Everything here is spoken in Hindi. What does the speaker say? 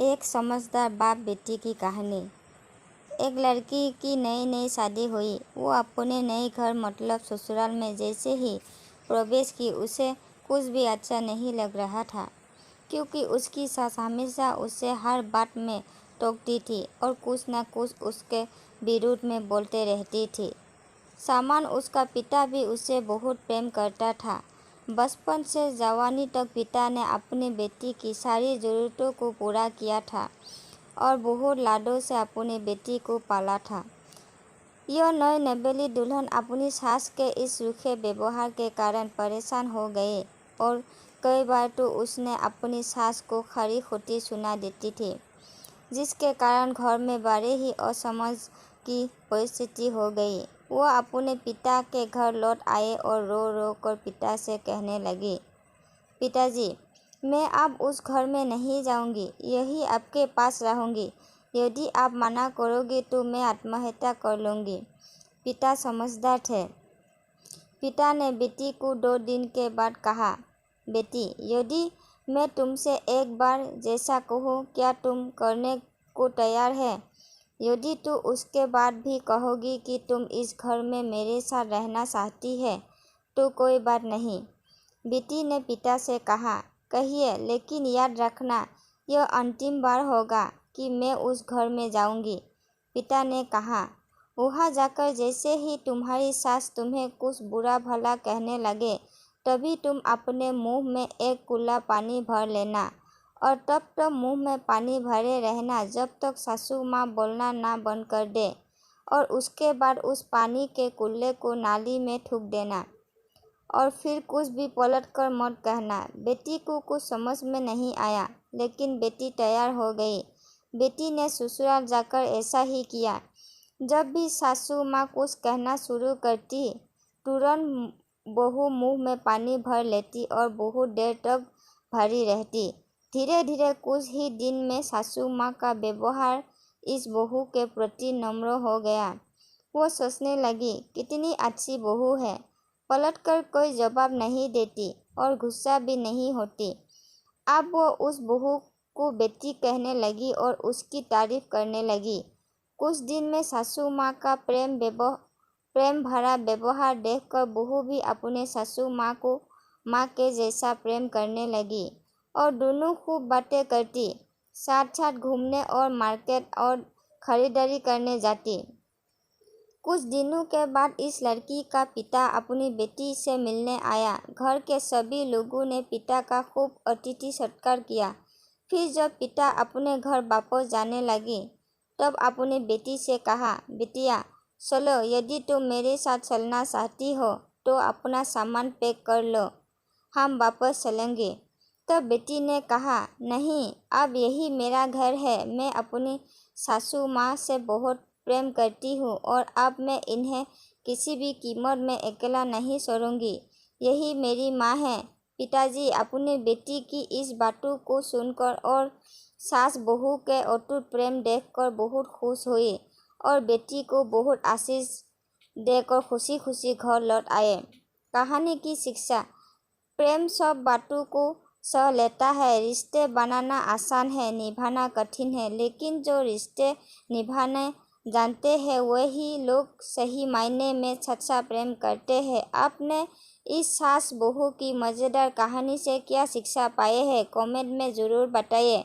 एक समझदार बाप बेटी की कहानी। एक लड़की की नई नई शादी हुई। वो अपने नए घर मतलब ससुराल में जैसे ही प्रवेश की उसे कुछ भी अच्छा नहीं लग रहा था, क्योंकि उसकी सास हमेशा उसे हर बात में टोकती थी और कुछ न कुछ उसके विरुद्ध में बोलते रहती थी। सामान उसका पिता भी उसे बहुत प्रेम करता था। बचपन से जवानी तक पिता ने अपनी बेटी की सारी ज़रूरतों को पूरा किया था और बहुत लाडों से अपनी बेटी को पाला था। यह नई नवेली दुल्हन अपनी सास के इस रूखे व्यवहार के कारण परेशान हो गई और कई बार तो उसने अपनी सास को खरी खोटी सुना देती थी, जिसके कारण घर में बड़े ही असमझ की परिस्थिति हो गई। वो अपने पिता के घर लौट आए और रो रो कर पिता से कहने लगी, पिताजी, मैं अब उस घर में नहीं जाऊंगी, यही आपके पास रहूंगी। यदि आप मना करोगे तो मैं आत्महत्या कर लूंगी। पिता समझदार थे। पिता ने बेटी को 2 दिन के बाद कहा, बेटी, यदि मैं तुमसे एक बार जैसा कहूँ क्या तुम करने को तैयार है? यदि तू उसके बाद भी कहोगी कि तुम इस घर में मेरे साथ रहना चाहती है तो कोई बात नहीं। बेटी ने पिता से कहा, कहिए, लेकिन याद रखना यह अंतिम बार होगा कि मैं उस घर में जाऊंगी। पिता ने कहा, वहाँ जाकर जैसे ही तुम्हारी सास तुम्हें कुछ बुरा भला कहने लगे तभी तुम अपने मुंह में एक कुल्ला पानी भर लेना और तब तक मुंह में पानी भरे रहना जब तक सासू माँ बोलना ना बंद कर दे, और उसके बाद उस पानी के कुल्ले को नाली में थूक देना और फिर कुछ भी पलट कर मत कहना। बेटी को कुछ समझ में नहीं आया, लेकिन बेटी तैयार हो गई। बेटी ने ससुराल जाकर ऐसा ही किया। जब भी सासू माँ कुछ कहना शुरू करती, तुरंत बहू मुंह में पानी भर लेती और बहुत देर तक भरी रहती। धीरे धीरे कुछ ही दिन में सासू माँ का व्यवहार इस बहू के प्रति नम्र हो गया। वो सोचने लगी, कितनी अच्छी बहू है, पलटकर कोई जवाब नहीं देती और गुस्सा भी नहीं होती। अब वो उस बहू को बेटी कहने लगी और उसकी तारीफ करने लगी। कुछ दिन में सासू माँ का प्रेम भरा व्यवहार देखकर बहू भी अपने सासू माँ को माँ के जैसा प्रेम करने लगी और दोनों खूब बातें करती, साथ साथ घूमने और मार्केट और खरीदारी करने जाती। कुछ दिनों के बाद इस लड़की का पिता अपनी बेटी से मिलने आया। घर के सभी लोगों ने पिता का खूब अतिथि सत्कार किया। फिर जब पिता अपने घर वापस जाने लगी तब अपनी बेटी से कहा, बेटिया, चलो, यदि तुम मेरे साथ चलना चाहती हो तो अपना सामान पैक कर लो, हम वापस चलेंगे। तब बेटी ने कहा, नहीं, अब यही मेरा घर है। मैं अपनी सासू माँ से बहुत प्रेम करती हूँ और अब मैं इन्हें किसी भी कीमत में अकेला नहीं छोड़ूंगी। यही मेरी माँ है। पिताजी अपनी बेटी की इस बातों को सुनकर और सास बहू के अटूट प्रेम देखकर बहुत खुश हुई और बेटी को बहुत आशीष देकर खुशी खुशी घर लौट आए। कहानी की शिक्षा, प्रेम सब बातों को सह लेता है। रिश्ते बनाना आसान है, निभाना कठिन है, लेकिन जो रिश्ते निभाने जानते हैं वही लोग सही मायने में सच्चा प्रेम करते हैं। आपने इस सास बहू की मज़ेदार कहानी से क्या शिक्षा पाए हैं, कमेंट में ज़रूर बताइए।